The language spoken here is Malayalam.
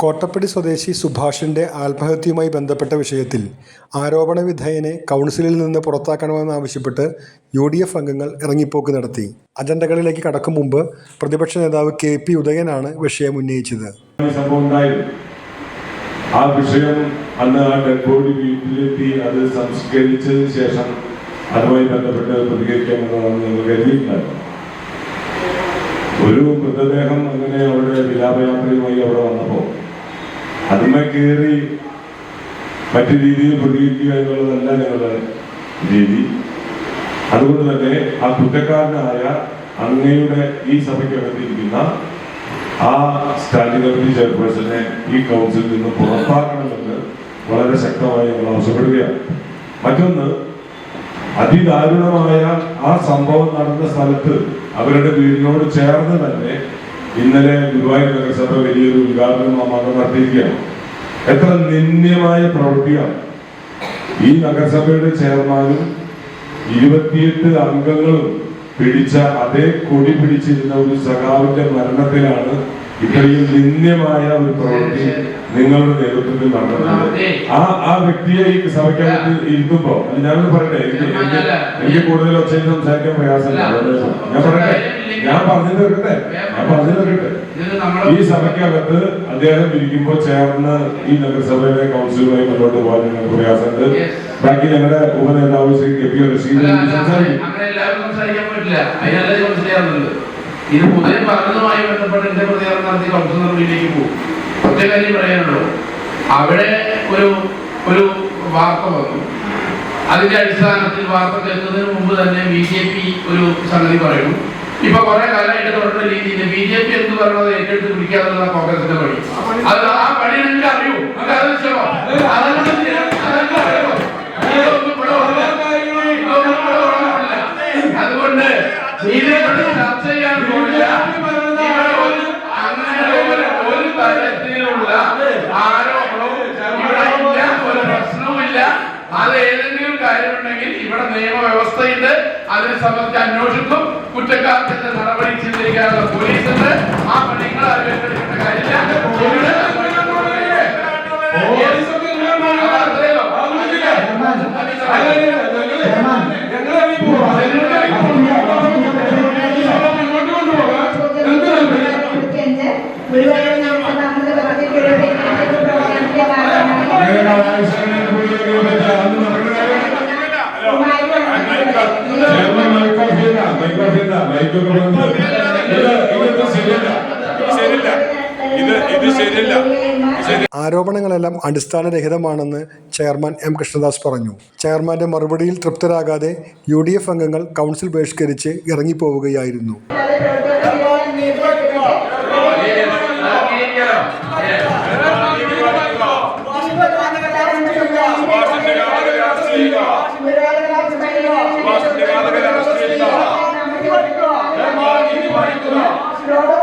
കോട്ടപ്പടി സ്വദേശി സുഭാഷിന്റെ ആത്മഹത്യയുമായി ബന്ധപ്പെട്ട വിഷയത്തിൽ ആരോപണ വിധേയനെ കൗൺസിലിൽ നിന്ന് പുറത്താക്കണമെന്നാവശ്യപ്പെട്ട് UDF അംഗങ്ങൾ ഇറങ്ങിപ്പോക്ക് നടത്തി. അജണ്ടകളിലേക്ക് കടക്കും മുമ്പ് പ്രതിപക്ഷ നേതാവ് KP ഉദയനാണ് വിഷയം ഉന്നയിച്ചത്. ആ വിഷയം അന്ന് ആ ഡെഡ് ബോഡി വീട്ടിലെത്തി അത് സംസ്കരിച്ചതിന് ശേഷം അതുമായി ബന്ധപ്പെട്ട് പ്രതികരിക്കാമെന്നാണ് ഞങ്ങൾ കരുതിയിട്ടുണ്ടായിരുന്നത്. ഒരു മൃതദേഹം അങ്ങനെ അവരുടെ വിലാപയാത്രയുമായി അവിടെ വന്നപ്പോൾ അതിന്മേ കയറി മറ്റു രീതിയിൽ പ്രതികരിക്കുക എന്നുള്ളതല്ല ഞങ്ങളുടെ രീതി. അതുകൊണ്ട് തന്നെ ആ കുറ്റക്കാരനായ അങ്ങയുടെ ഈ സഭയ്ക്കകത്തിരിക്കുന്ന ആ സ്റ്റാൻഡിംഗ് കമ്മിറ്റി ചെയർപേഴ്സണെ ഈ കൗൺസിലിൽ നിന്ന് പുറത്താക്കണമെന്ന് വളരെ ശക്തമായി ഞങ്ങൾ ആവശ്യപ്പെടുകയാണ്. മറ്റൊന്ന്, അതിദാരുണമായ ആ സംഭവം നടന്ന സ്ഥലത്ത് അവരുടെ വീടിനോട് ചേർന്ന് തന്നെ ഇന്നലെ ഗുരുവായൂർ നഗരസഭ വലിയൊരു ഉദ്ഘാടനം നടത്തിയിരിക്കുകയാണ്. എത്ര നിന്ദ്യമായ പ്രവൃത്തിയാണ്. ഈ നഗരസഭയുടെ ചെയർമാനും 28 അംഗങ്ങളും പിടിച്ച അതേ കൊടി പിടിച്ചിരുന്ന ഒരു സഖാവിന്റെ മരണത്തിലാണ് ഇത്രയും നിന്ദ്യമായ ഒരു പ്രവൃത്തി നിങ്ങളുടെ നേതൃത്വത്തിൽ നടന്നത്. ആ വ്യക്തിയെ ഈ സഭയ്ക്കകത്ത് ഇരുത്തുമ്പോ ഞാനത് പറയട്ടെ, എനിക്ക് കൂടുതൽ ഒച്ചയിൽ സംസാരിക്കാൻ പ്രയാസമില്ല. ഞാൻ പറഞ്ഞു തീർക്കട്ടെ. ഈ സഭയ്ക്കകത്ത് അദ്ദേഹം ഇരിക്കുമ്പോൾ ചേർന്ന് ഈ നഗരസഭയിലെ കൗൺസിലുമായി മുന്നോട്ട് പോകാൻ ഞങ്ങൾക്ക് പ്രയാസമുണ്ട്. ബാക്കി ഞങ്ങളുടെ ഉപനേതാവ് ശ്രീ KP റഷീദ് സംസാരിക്കും. ഇത് ഉദയം പറഞ്ഞതുമായി ബന്ധപ്പെട്ട് എന്റെ പ്രതികരണം നടത്തി കൗൺസിൽ നടപടിയിലേക്ക് പോകും. ഒറ്റ കാര്യം പറയാനുള്ളൂ, അവിടെ ഒരു വാർത്ത വന്നു. അതിന്റെ അടിസ്ഥാനത്തിൽ വാർത്ത കേൾക്കുന്നതിന് മുമ്പ് തന്നെ BJP ഒരു സംഗതി പറയുന്നു. ഇപ്പൊ കുറെ കാലമായിട്ട് തുടർന്ന രീതിയിൽ BJP എന്ത് പറയണത് ഏറ്റെടുത്ത് പിടിക്കാനുള്ള കോൺഗ്രസിന്റെ പണി. അത് ആ പണി നിങ്ങൾക്ക് അറിയൂ. അതുകൊണ്ട് ചർച്ച ചെയ്യാൻ പോകില്ല. അങ്ങനെ ഒരു തരത്തിലുള്ള ആരോപണവും ഇവിടെ ഇല്ല, ഒരു പ്രശ്നവുമില്ല. അത് ഏതെങ്കിലും കാര്യമുണ്ടെങ്കിൽ ഇവിടെ നിയമവ്യവസ്ഥയുണ്ട്, അതിനെ സംബന്ധിച്ച് അന്വേഷിക്കും. കുറ്റക്കാർക്കെതിരെ നടപടി സ്വീകരിക്കാനുള്ള പോലീസുണ്ട്. ആ പണികൾ ഏറ്റെടുക്കേണ്ട കാര്യമില്ല. ആരോപണങ്ങളെല്ലാം അടിസ്ഥാനരഹിതമാണെന്ന് ചെയർമാൻ M. കൃഷ്ണദാസ് പറഞ്ഞു. ചെയർമാന്റെ മറുപടിയിൽ തൃപ്തരാകാതെ UDF അംഗങ്ങൾ കൗൺസിൽ ബഹിഷ്കരിച്ച് ഇറങ്ങിപ്പോവുകയായിരുന്നു. Road